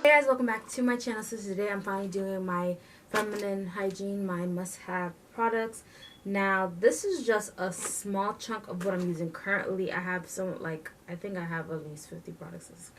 Hey guys, welcome back to my channel. So today I'm finally doing my feminine hygiene, my must-have products. Now this is just a small chunk of what I'm using currently. I have I think I have at least 50 products. It's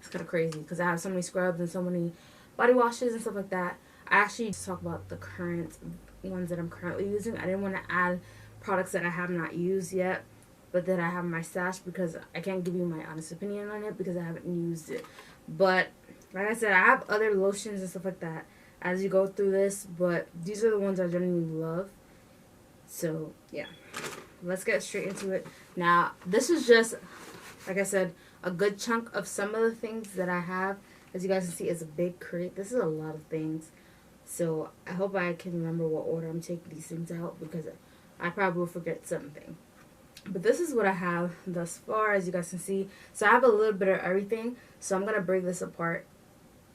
kind of crazy because I have so many scrubs and so many body washes and stuff like that. I actually just talk about the current ones that I'm currently using. I didn't want to add products that I have not used yet, but that I have in my stash because I can't give you my honest opinion on it because I haven't used it. But like I said, I have other lotions and stuff like that as you go through this, but these are the ones I generally love. So yeah, let's get straight into it. Now this is just, like I said, a good chunk of some of the things that I have. As you guys can see, it's a big crate. This is a lot of things, so I hope I can remember what order I'm taking these things out because I probably will forget something. But this is what I have thus far, as you guys can see. So I have a little bit of everything, so I'm going to break this apart,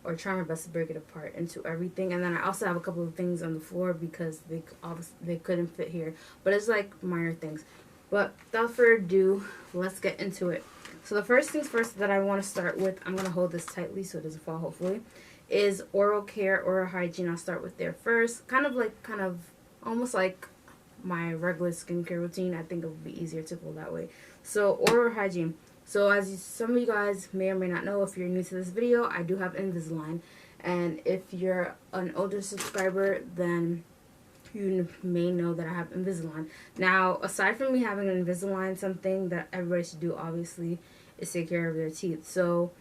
or try my best to break it apart into everything. And then I also have a couple of things on the floor because they couldn't fit here, but it's like minor things. But without further ado, let's get into it. So the first things first that I want to start with, I'm going to hold this tightly so it doesn't fall hopefully, is oral care, oral hygiene. I'll start with there first. Kind of almost like my regular skincare routine. I think it would be easier to go that way. So oral hygiene. So as some of you guys may or may not know, if you're new to this video, I do have Invisalign. And if you're an older subscriber, then you may know that I have Invisalign. Now, aside from me having an Invisalign, something that everybody should do, obviously, is take care of their teeth. So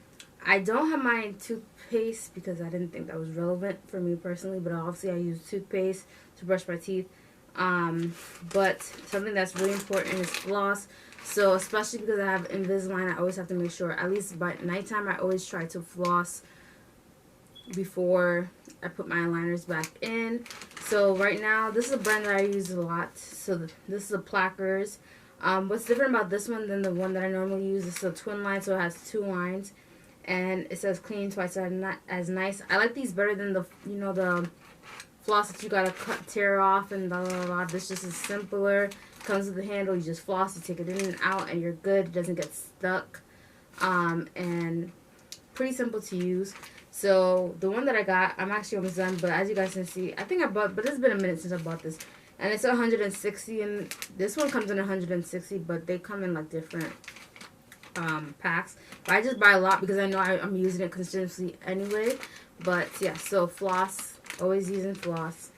I don't have my toothpaste because I didn't think that was relevant for me personally, but obviously I use toothpaste to brush my teeth. But something that's really important is floss. So especially because I have Invisalign, I always have to make sure, at least by nighttime, I always try to floss before I put my aligners back in. So right now, this is a brand that I use a lot. So this is a Plackers. What's different about this one than the one that I normally use is a twin line, so it has 2 lines. And it says clean twice as nice. I like these better than the, the floss that you gotta tear off and blah blah blah. This just is simpler. Comes with the handle. You just floss, you take it in and out, and you're good. It doesn't get stuck, and pretty simple to use. So the one that I got, I'm actually almost done. But as you guys can see, I think I bought, but it's been a minute since I bought this, and it's 160. And this one comes in 160, but they come in like different packs. But I just buy a lot because I know I'm using it consistently anyway. But yeah, so floss. Always using floss.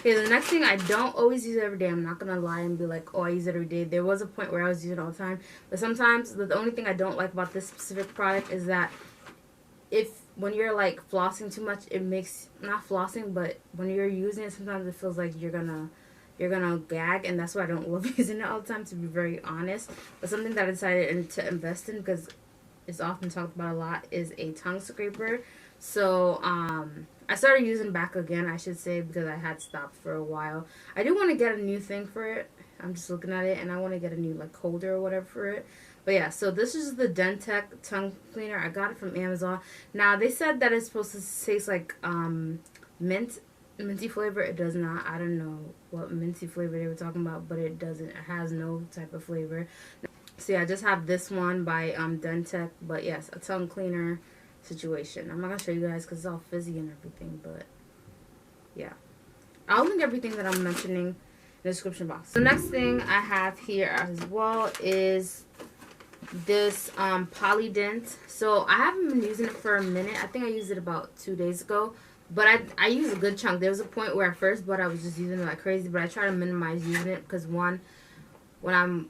Okay, the next thing, I don't always use it every day. I'm not going to lie and be like, oh, I use it every day. There was a point where I was using it all the time. But sometimes, the only thing I don't like about this specific product is that when you're like flossing too much, it makes, not flossing, but when you're using it, sometimes it feels like you're gonna gag, and that's why I don't love using it all the time, to be very honest. But something that I decided to invest in, because it's often talked about a lot, is a tongue scraper. So I started using back again, I should say, because I had stopped for a while. I do want to get a new thing for it. I'm just looking at it, and I want to get a new like holder or whatever for it. But yeah, so this is the Dentec tongue cleaner. I got it from Amazon. Now they said that it's supposed to taste like minty flavor. It does not. I don't know what minty flavor they were talking about, but it doesn't. It has no type of flavor. So yeah, I just have this one by Dentec, but yes, a tongue cleaner situation. I'm not gonna show you guys because it's all fizzy and everything, but yeah, I'll link everything that I'm mentioning in the description box. The next thing I have here as well is this Polydent. So I haven't been using it for a minute. I think I used it about 2 days ago, but I used a good chunk. There was a point where I first bought, I was just using it like crazy, but I try to minimize using it because one, when I'm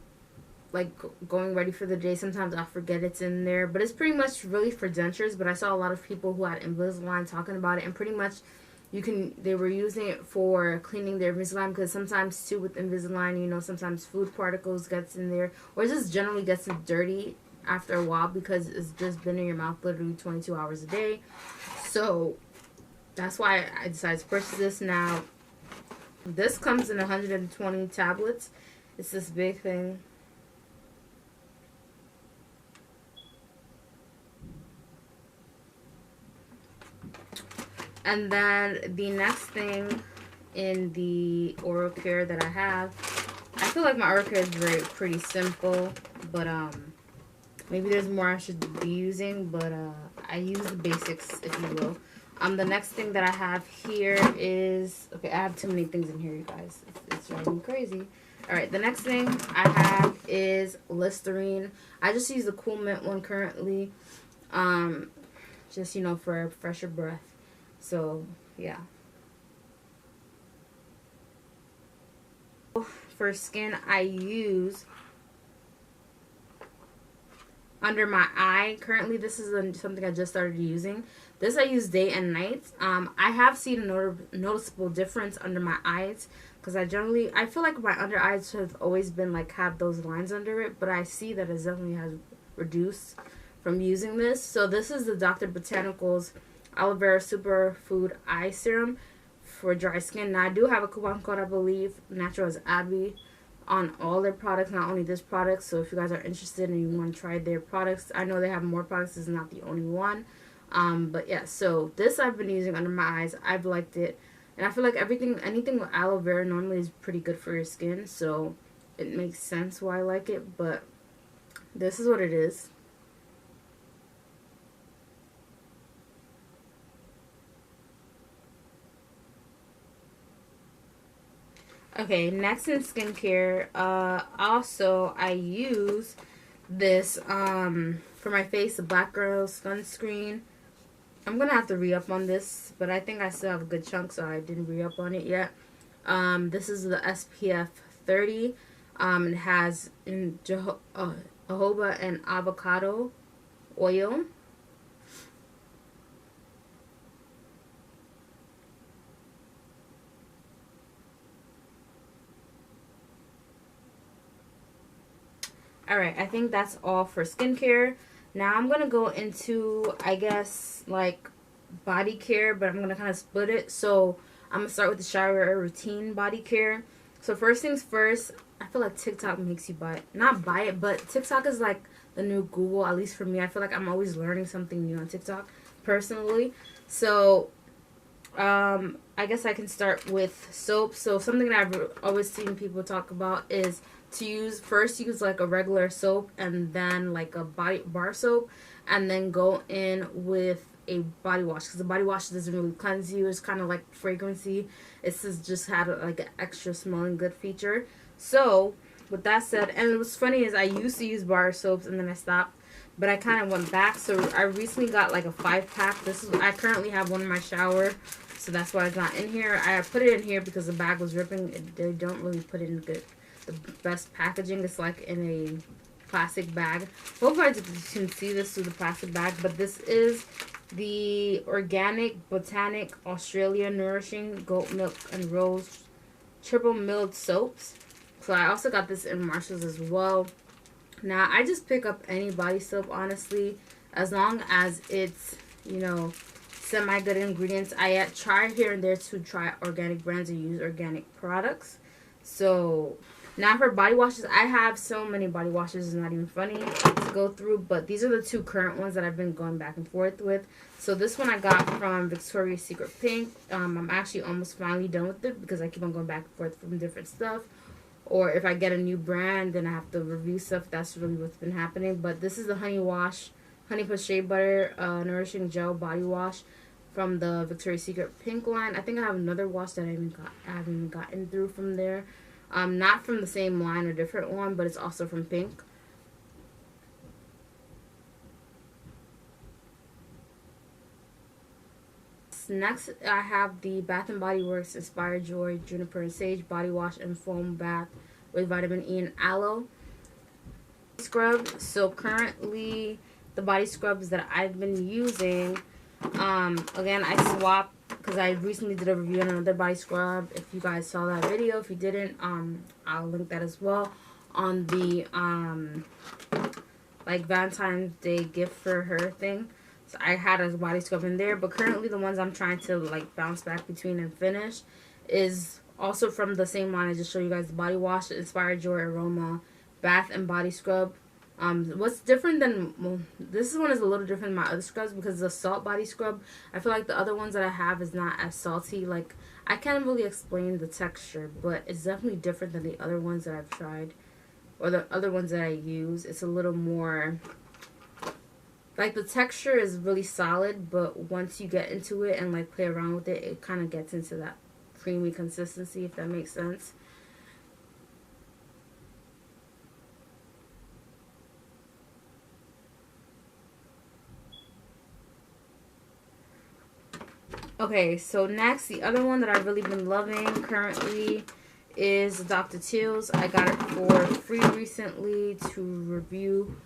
like going ready for the day, sometimes I forget it's in there. But it's pretty much really for dentures. But I saw a lot of people who had Invisalign talking about it, and pretty much they were using it for cleaning their Invisalign, because sometimes too with Invisalign, sometimes food particles gets in there, or it just generally gets dirty after a while because it's just been in your mouth literally 22 hours a day. So that's why I decided to purchase this. Now this comes in 120 tablets. It's this big thing. And then the next thing in the oral care that I have, I feel like my oral care is pretty simple, but maybe there's more I should be using, but I use the basics, if you will. The next thing that I have here is, okay, I have too many things in here, you guys. It's driving me crazy. Alright, the next thing I have is Listerine. I just use the Cool Mint one currently. Just, you know, for a fresher breath. So, yeah. For skin, I use under my eye. Currently, this is something I just started using. This I use day and night. I have seen a noticeable difference under my eyes, because I feel like my under eyes have always been like have those lines under it, but I see that it definitely has reduced from using this. So this is the Dr. Botanicals Aloe Vera Superfood Eye Serum for dry skin. Now I do have a coupon code, I believe, natural as Abby, on all their products, not only this product. So if you guys are interested and you want to try their products, I know they have more products. This is not the only one. But yeah, so this I've been using under my eyes. I've liked it. And I feel like anything with aloe vera normally is pretty good for your skin. So it makes sense why I like it. But this is what it is. Okay, next in skincare, also I use this for my face, the Black Girl sunscreen. I'm gonna have to re-up on this, but I think I still have a good chunk, so I didn't re-up on it yet. This is the SPF 30. It has jojoba and avocado oil. Alright, I think that's all for skincare. Now I'm going to go into, I guess, like body care, but I'm going to kind of split it. So I'm going to start with the shower routine body care. So first things first, I feel like TikTok makes you buy it. Not buy it, but TikTok is like the new Google, at least for me. I feel like I'm always learning something new on TikTok, personally. So I guess I can start with soap. So something that I've always seen people talk about is to first use like a regular soap and then like a bar soap, and then go in with a body wash, because the body wash doesn't really cleanse you. It's kind of like fragrancy. It's just had like an extra smelling good feature. So with that said, and what's funny is I used to use bar soaps and then I stopped, but I kind of went back. So I recently got like a 5-pack. I currently have one in my shower, so that's why it's not in here. I put it in here because the bag was ripping. They don't really put it in the best packaging. It's like in a plastic bag. Hopefully you can see this through the plastic bag, but this is the Organic Botanic Australia Nourishing Goat Milk and Rose Triple Milled Soaps. So I also got this in Marshall's as well. Now I just pick up any body soap, honestly, as long as it's, you know, semi-good ingredients. I try here and there to try organic brands and use organic products. So now for body washes, I have so many body washes, it's not even funny to go through, but these are the two current ones that I've been going back and forth with. So this one I got from Victoria's Secret Pink. I'm actually almost finally done with it because I keep on going back and forth from different stuff. Or if I get a new brand, then I have to review stuff. That's really what's been happening. But this is the Honey Plus Shea Butter Nourishing Gel Body Wash from the Victoria's Secret Pink line. I think I have another wash that I haven't even gotten through from there. Not from the same line, or different one, but it's also from Pink. Next, I have the Bath & Body Works Inspired Joy Juniper Sage Body Wash and Foam Bath with Vitamin E and Aloe Scrub. So currently, the body scrubs that I've been using, again, I swapped because I recently did a review on another body scrub. If you guys saw that video, if you didn't, I'll link that as well on the like Valentine's Day gift for her thing. So I had a body scrub in there, but currently the ones I'm trying to like bounce back between and finish is also from the same line. I just show you guys the body wash, the Inspired Joy Aroma Bath and Body Scrub. What's different than, well, this one is a little different than my other scrubs because the salt body scrub, I feel like the other ones that I have is not as salty. Like, I can't really explain the texture, but it's definitely different than the other ones that I've tried. or the other ones that I use. It's a little more, like, the texture is really solid, but once you get into it and like play around with it, it kind of gets into that creamy consistency, if that makes sense. Okay, so next, the other one that I've really been loving currently is Dr. Teal's. I got it for free recently to review.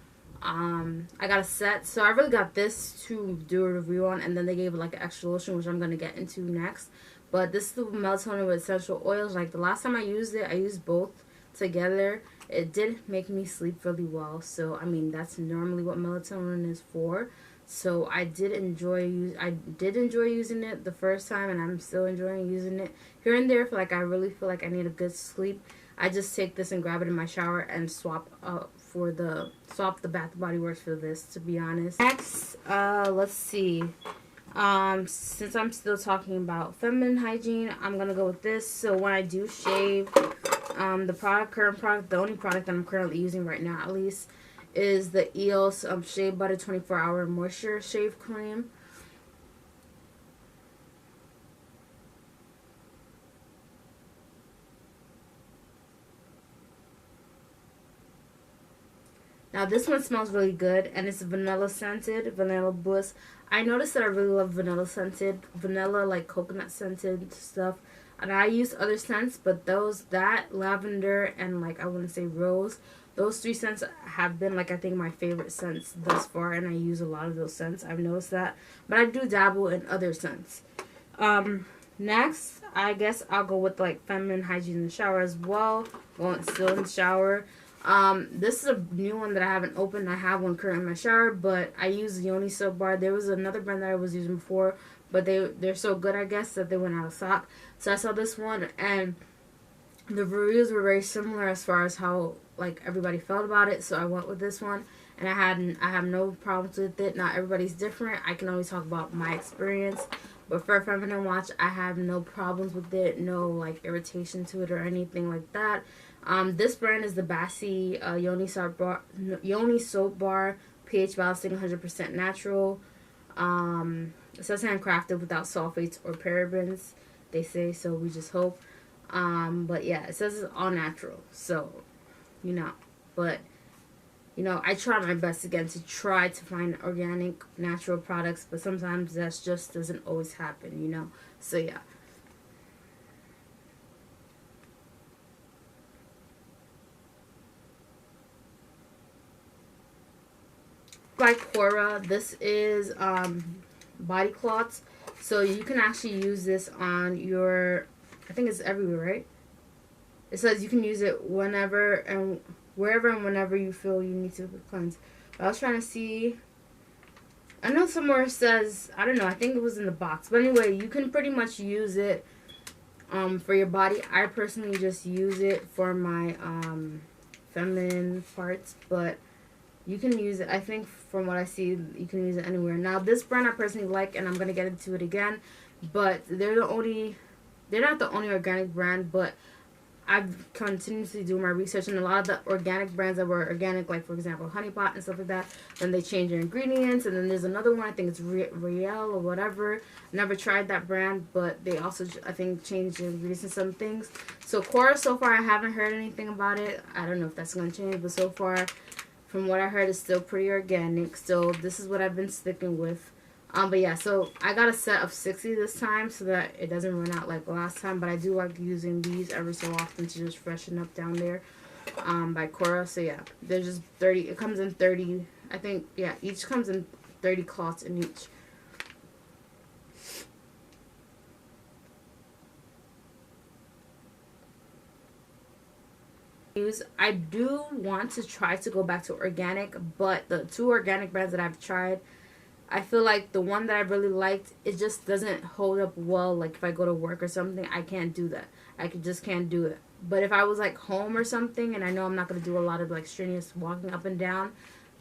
I got a set, so I really got this to do a review on, and then they gave it like an extra lotion, which I'm going to get into next. But this is the melatonin with essential oils. Like, the last time I used it, I used both together. It did make me sleep really well. So, I mean, that's normally what melatonin is for. So I did enjoy using it the first time, and I'm still enjoying using it here and there. If like I really feel like I need a good sleep, I just take this and grab it in my shower and swap the Bath and Body Works for this, to be honest. Next, let's see. Since I'm still talking about feminine hygiene, I'm gonna go with this. So when I do shave, the only product that I'm currently using right now, at least, is the EOS Shea Butter 24-Hour Moisture Shave Cream. Now this one smells really good, and it's vanilla scented, vanilla bliss. I noticed that I really love vanilla scented, vanilla like coconut scented stuff. And I use other scents, but that lavender and like I wouldn't say rose, those three scents have been like I think my favorite scents thus far, and I use a lot of those scents. I've noticed that, but I do dabble in other scents. Next, I guess I'll go with like feminine hygiene in the shower as well. Well, it's still in the shower. This is a new one that I haven't opened. I have one currently in my shower, but I use Yoni soap bar. There was another brand that I was using before, but they're so good, I guess, that they went out of stock. So I saw this one, and the reviews were very similar as far as how like everybody felt about it. So I went with this one, and I have no problems with it. Not everybody's different. I can only talk about my experience. But for Feminine Watch, I have no problems with it, no like irritation to it or anything like that. This brand is the Bassi Yoni soap bar, pH balancing, 100% natural. It says handcrafted without sulfates or parabens. They say, so we just hope. But yeah, it says it's all natural. So, but I try my best again to try to find organic, natural products, but sometimes that just doesn't always happen, So yeah. By Cora, this is body cloths, so you can actually use this on your, I think it's everywhere, right? It says you can use it whenever and wherever and whenever you feel you need to cleanse. But I was trying to see, I know somewhere it says, I don't know, I think it was in the box, but anyway, you can pretty much use it for your body. I personally just use it for my feminine parts, but you can use it, I think from what I see, you can use it anywhere. Now this brand I personally like, and I'm going to get into it again, but they're not the only organic brand, but I've continuously do my research, and a lot of the organic brands that were organic, like for example Honey Pot and stuff like that, then they change their ingredients. And then there's another one, I think it's Riel or whatever. Never tried that brand, but they also, I think, changed the ingredients and some things. So Cora, so far I haven't heard anything about it. I don't know if that's going to change, but so far from what I heard, it's still pretty organic. So this is what I've been sticking with. But yeah, so I got a set of 60 this time so that it doesn't run out like last time. But I do like using these every so often to just freshen up down there. By Cora. So yeah, there's just 30. It comes in 30. I think, yeah, each comes in 30 cloths in each. I do want to try to go back to organic, but the two organic brands that I've tried, I feel like the one that I really liked, it just doesn't hold up well. Like if I go to work or something, I can't do that. Just can't do it. But if I was like home or something, and I know I'm not going to do a lot of like strenuous walking up and down,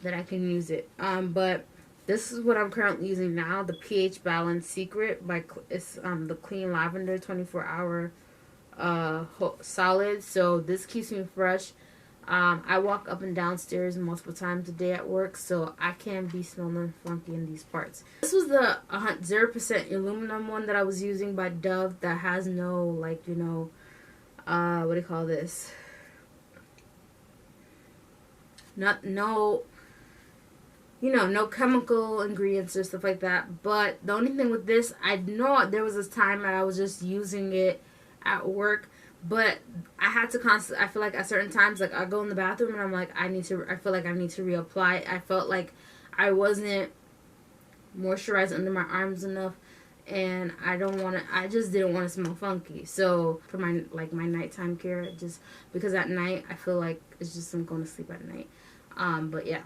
then I can use it. But this is what I'm currently using now, the pH Balance Secret by it's the Clean Lavender 24-hour solid. So this keeps me fresh. I walk up and downstairs multiple times a day at work, so I can be smelling funky in these parts. This was the 0% aluminum one that I was using by Dove that has no, like, you know, what do you call this? No, you know, no chemical ingredients or stuff like that. But the only thing with this, I know there was this time that I was just using it at work, but I had to constantly, I feel like at certain times, like I go in the bathroom and I'm like, I feel like I need to reapply. I felt like I wasn't moisturized under my arms enough, and I just didn't want to smell funky. So for my, like, my nighttime care, just because at night I feel like it's just I'm going to sleep at night. But yeah.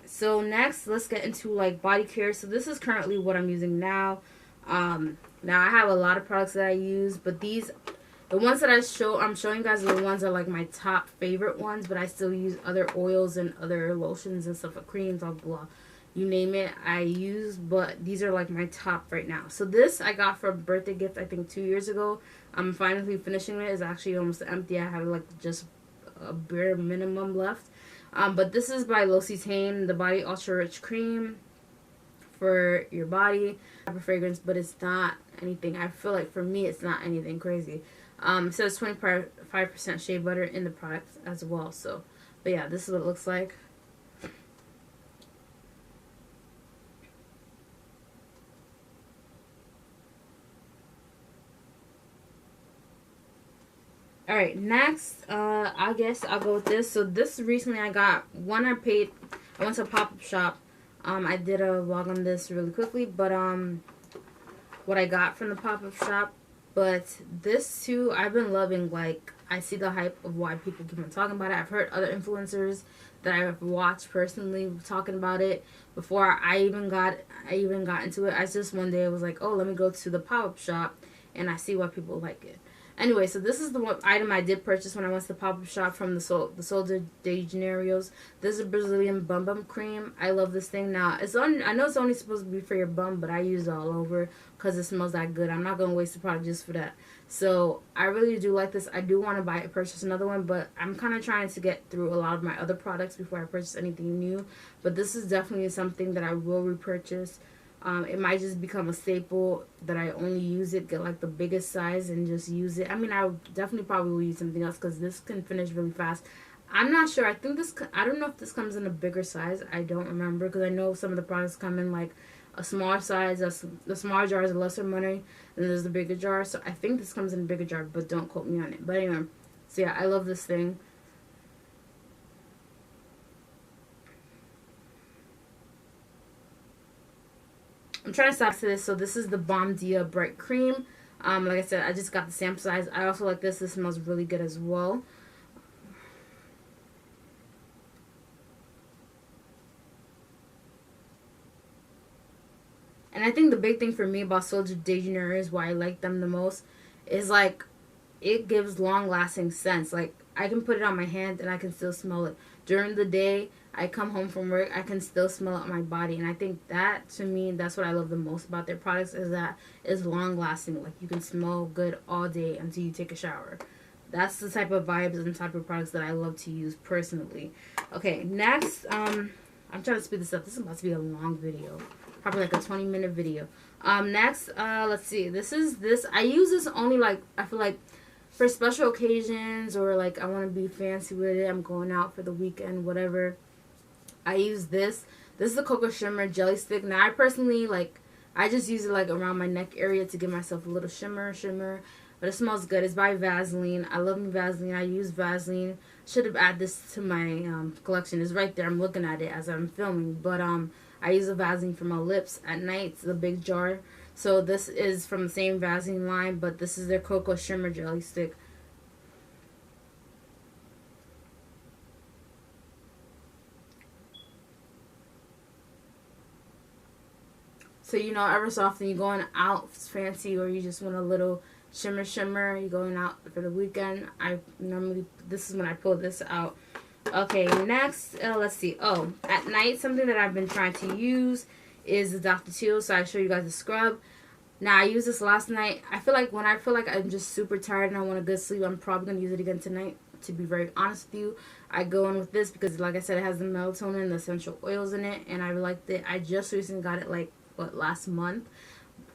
So next, let's get into like body care. So this is currently what I'm using now. Now I have a lot of products that I use, but these, the ones that I'm showing you guys are the ones that are like my top favorite ones, but I still use other oils and other lotions and stuff, like creams, blah, blah, you name it, I use, but these are like my top right now. So this I got for a birthday gift, I think 2 years ago. I'm finally finishing it. It's actually almost empty. I have like just a bare minimum left. But this is by L'Occitane, the Body Ultra Rich Cream for your body. I have a fragrance, but it's not anything. I feel like for me, it's not anything crazy. So it's 25% shea butter in the product as well. So, but yeah, this is what it looks like. Alright, next, I guess I'll go with this. So this recently I got one. I went to a pop-up shop. I did a vlog on this really quickly, but what I got from the pop-up shop. But this too, I've been loving. Like, I see the hype of why people keep on talking about it. I've heard other influencers that I've watched personally talking about it before I even got into it. I just one day was like, oh, let me go to the pop-up shop and I see why people like it. Anyway, so this is the one item I did purchase when I went to the pop-up shop from the Sol de Janeiro's. This is a Brazilian bum bum cream. I love this thing. Now, I know it's only supposed to be for your bum, but I use it all over because it smells that good. I'm not going to waste the product just for that. So, I really do like this. I do want to purchase another one, but I'm kind of trying to get through a lot of my other products before I purchase anything new. But this is definitely something that I will repurchase. It might just become a staple that I only use it, get like the biggest size and just use it. I mean, I definitely probably will use something else because this can finish really fast. I'm not sure. I don't know if this comes in a bigger size. I don't remember because I know some of the products come in like a smaller size. The smaller jar is lesser money, and there's the bigger jar. So I think this comes in a bigger jar, but don't quote me on it. But anyway, so yeah, I love this thing. I'm trying to stop to this. So this is the Balm Dia Bright Cream. Like I said, I just got the sample size. I also like this. This smells really good as well. And I think the big thing for me about Sol de Janeiro is why I like them the most is like it gives long-lasting scents. Like I can put it on my hand and I can still smell it. During the day, I come home from work, I can still smell it on my body. And I think that, to me, that's what I love the most about their products is that it's long-lasting. Like, you can smell good all day until you take a shower. That's the type of vibes and type of products that I love to use personally. Okay, next, I'm trying to speed this up. This is about to be a long video. Probably like a 20-minute video. Next, let's see. I use this only, like, I feel like, for special occasions or like I want to be fancy with it. I'm going out for the weekend, whatever. I use this. This is the Cocoa Shimmer Jelly Stick. Now I personally I just use it like around my neck area to give myself a little shimmer. But it smells good. It's by Vaseline. I love me Vaseline. I use Vaseline. Should have added this to my collection. It's right there. I'm looking at it as I'm filming. But I use a Vaseline for my lips at night. It's a big jar. So this is from the same Vaseline line, but this is their Cocoa Shimmer Jelly Stick. So, you know, every so often you're going out fancy or you just want a little shimmer, you're going out for the weekend. This is when I pull this out. Okay, next, let's see. Oh, at night, something that I've been trying to use is the Dr. Teal. So I show you guys the scrub. Now, I used this last night. I feel like when I feel like I'm just super tired and I want a good sleep, I'm probably going to use it again tonight. To be very honest with you, I go in with this because, like I said, it has the melatonin and the essential oils in it, and I liked it. I just recently got it, like, last month,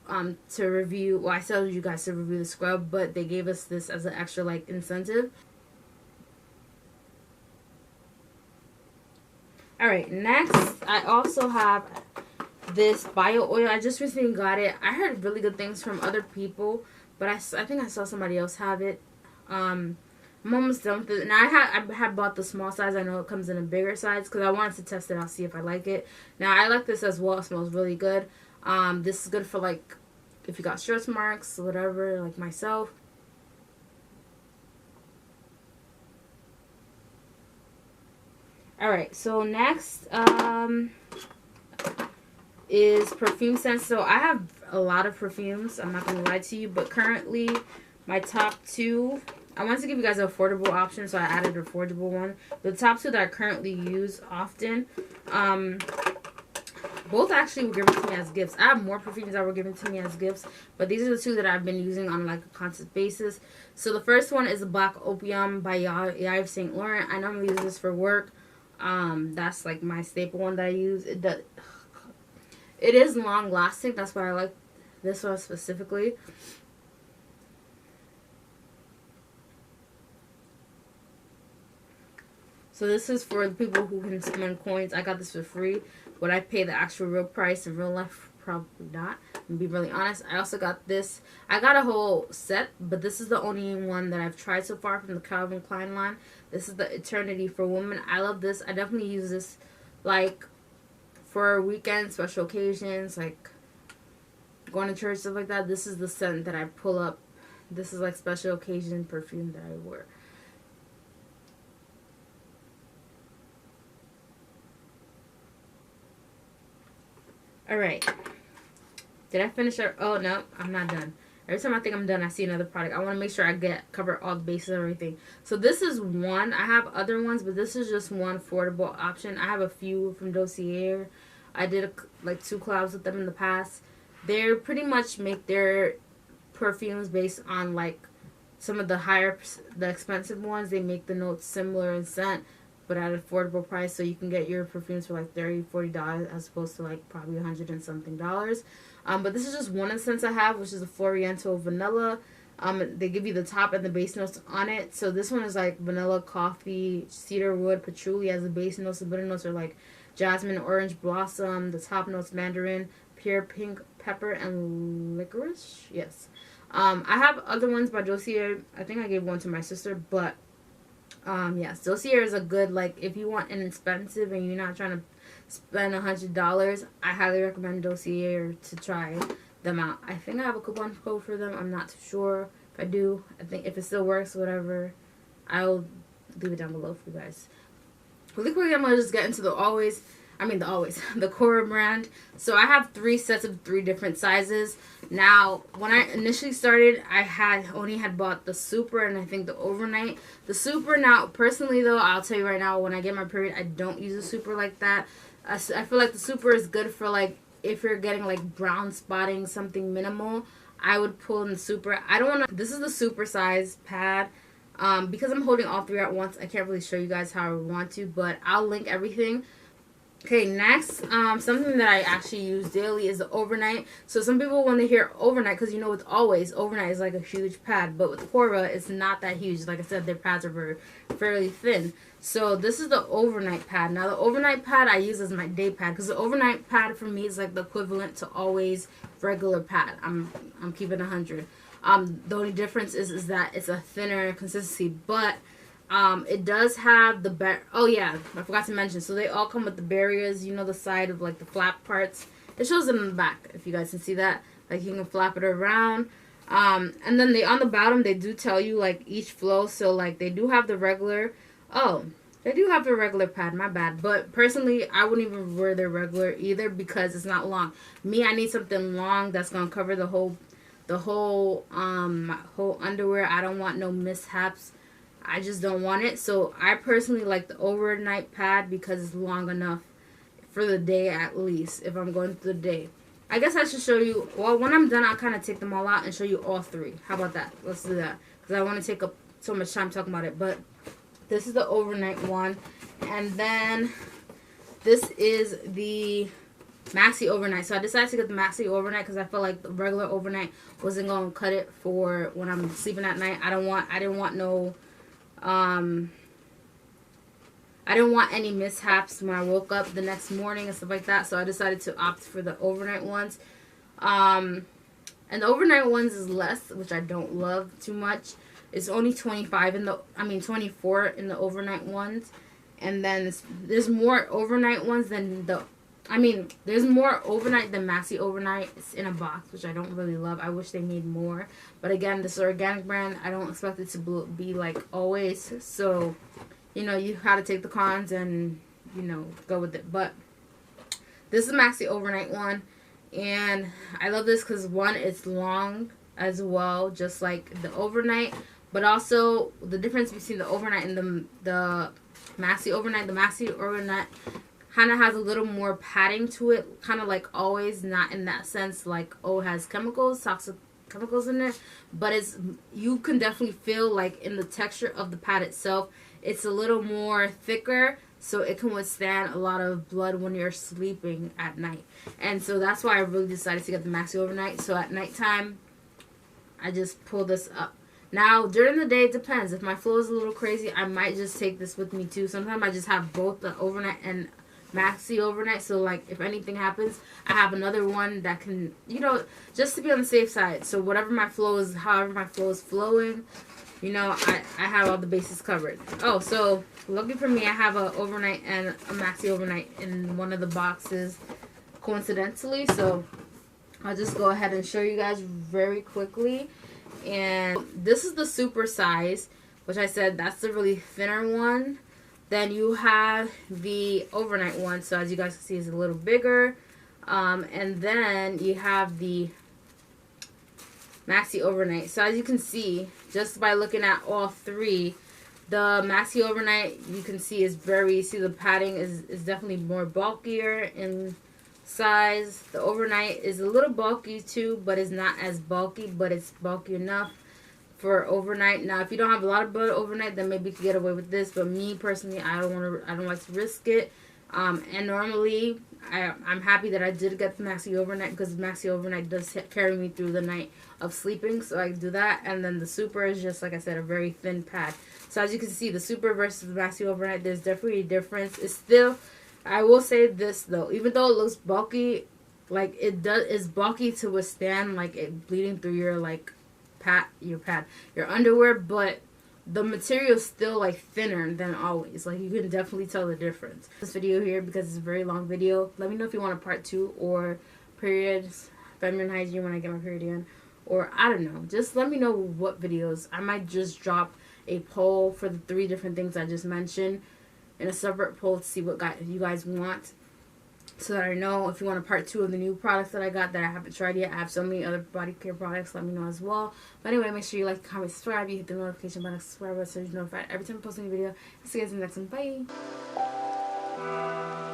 to review. Well, I told you guys to review the scrub, but they gave us this as an extra, like, incentive. Alright, next, I also have this bio oil. I just recently got it. I heard really good things from other people, but I think I saw somebody else have it. I'm almost done with it. Now, I had bought the small size. I know it comes in a bigger size because I wanted to test it out, see if I like it. Now, I like this as well. It smells really good. This is good for, like, if you got stretch marks, whatever, like myself. Alright, so next is perfume scents. So I have a lot of perfumes. I'm not going to lie to you. But currently, my top two... I wanted to give you guys an affordable option, so I added an affordable one. The top two that I currently use often, both actually were given to me as gifts. I have more perfumes that were given to me as gifts, but these are the two that I've been using on like a constant basis. So the first one is the Black Opium by Yves Saint Laurent. I normally use this for work. That's like my staple one that I use. It is long lasting. That's why I like this one specifically. So this is for the people who can spend coins. I got this for free. Would I pay the actual real price in real life? Probably not. To be really honest. I also got this. I got a whole set, but this is the only one that I've tried so far from the Calvin Klein line. This is the Eternity for Women. I love this. I definitely use this like for weekends, special occasions, like going to church, stuff like that. This is the scent that I pull up. This is like special occasion perfume that I wear. Alright. Did I finish it? Oh, no. I'm not done. Every time I think I'm done, I see another product. I want to make sure I cover all the bases and everything. So this is one. I have other ones, but this is just one affordable option. I have a few from Dossier. I did like 2 collabs with them in the past. They pretty much make their perfumes based on like some of the expensive ones. They make the notes similar in scent, but at an affordable price, so you can get your perfumes for like $30, $40 as opposed to like probably $100 and something. But this is just one of the scents I have, which is a Floriental Vanilla. They give you the top and the base notes on it. So this one is like vanilla, coffee, cedar wood, patchouli as the base notes. The bitter notes are like jasmine, orange blossom. The top notes mandarin, pure pink pepper, and licorice. Yes. I have other ones by Dossier. I think I gave one to my sister, but yes, Dossier is a good, like, if you want an expensive and you're not trying to spend $100, I highly recommend Dossier to try them out. I think I have a coupon code for them. I'm not too sure. If I do, I think if it still works, whatever, I'll leave it down below for you guys. Really quickly, I'm going to just get into the Cora brand. So I have 3 sets of 3 different sizes. Now, when I initially started, I only had bought the Super and I think the Overnight. The Super, now, personally though, I'll tell you right now, when I get my period, I don't use a Super like that. I feel like the Super is good for like, if you're getting like brown spotting, something minimal, I would pull in the Super. I don't want to, this is the Super size pad. Because I'm holding all 3 at once, I can't really show you guys how I would want to, but I'll link everything. Okay, next, something that I actually use daily is the Overnight. So some people, when they hear Overnight, because you know it's always, Overnight is like a huge pad, but with Cora, it's not that huge. Like I said, their pads are fairly thin. So this is the Overnight pad. Now the Overnight pad I use as my day pad, because the Overnight pad for me is like the equivalent to always regular pad. I'm keeping 100. The only difference is that it's a thinner consistency, but it does have the oh yeah, I forgot to mention. So they all come with the barriers, you know, the side of like the flap parts. It shows them in the back if you guys can see that. Like you can flap it around. And then on the bottom they do tell you like each flow. So like they do have the regular. Oh, they do have the regular pad. My bad. But personally, I wouldn't even wear their regular either because it's not long. Me, I need something long that's gonna cover the whole underwear. I don't want no mishaps. I just don't want it. So I personally like the Overnight pad because it's long enough for the day at least, if I'm going through the day. I guess I should show you, well, when I'm done, I'll kind of take them all out and show you all 3. How about that? Let's do that. Because I want to take up so much time talking about it. But this is the overnight one. And then this is the maxi overnight. So I decided to get the maxi overnight because I felt like the regular overnight wasn't going to cut it for when I'm sleeping at night. I didn't want any mishaps when I woke up the next morning and stuff like that. So I decided to opt for the overnight ones. And the overnight ones is less, which I don't love too much. It's only 24 in the overnight ones. And then there's more overnight ones than there's more overnight than maxi overnight. It's in a box, which I don't really love. I wish they made more. But again, this is an organic brand. I don't expect it to be like always. So, you know, you have to take the cons and, you know, go with it. But this is a maxi overnight one. And I love this because, one, it's long as well, just like the overnight. But also, the difference between the overnight and the maxi overnight. The maxi overnight kind of has a little more padding to it, kind of like always, not in that sense like, oh, it has toxic chemicals in it, but you can definitely feel like in the texture of the pad itself, it's a little more thicker, so it can withstand a lot of blood when you're sleeping at night. And so that's why I really decided to get the maxi overnight. So at nighttime, I just pull this up. Now, during the day, it depends. If my flow is a little crazy, I might just take this with me too. Sometimes I just have both the overnight and maxi overnight. So, like, if anything happens, I have another one that can, you know, just to be on the safe side. So, however my flow is flowing, you know, I have all the bases covered. Oh, so, lucky for me, I have an overnight and a maxi overnight in one of the boxes, coincidentally. So, I'll just go ahead and show you guys very quickly. And this is the super size, which I said that's the really thinner one. Then you have the overnight one, so as you guys can see, it's a little bigger. And then you have the maxi overnight. So as you can see, just by looking at all 3, the maxi overnight, you can see is the padding is definitely more bulkier in size. The overnight is a little bulky too, but it's not as bulky, but it's bulky enough for overnight. Now, if you don't have a lot of blood overnight, then maybe you could get away with this. But me personally, I don't like to risk it. And normally, I'm happy that I did get the maxi overnight because the maxi overnight does carry me through the night of sleeping, so I do that. And then the super is just, like I said, a very thin pad. So as you can see, the super versus the maxi overnight, there's definitely a difference. It's still, I will say this though, even though it looks bulky, like it's bulky to withstand like it bleeding through your your underwear, but the material is still like thinner than always. Like you can definitely tell the difference. This video here, because it's a very long video, let me know if you want a part 2 or periods, feminine hygiene when I get my period in, or I don't know, just let me know what videos. I might just drop a poll for the 3 different things I just mentioned in a separate poll to see what you guys want, so that I know if you want a part 2 of the new products that I got that I haven't tried yet. I have so many other body care products. Let me know as well. But anyway, make sure you like, comment, subscribe. You hit the notification button, subscribe button, so you're notified every time I post a new video. I'll see you guys in the next one. Bye.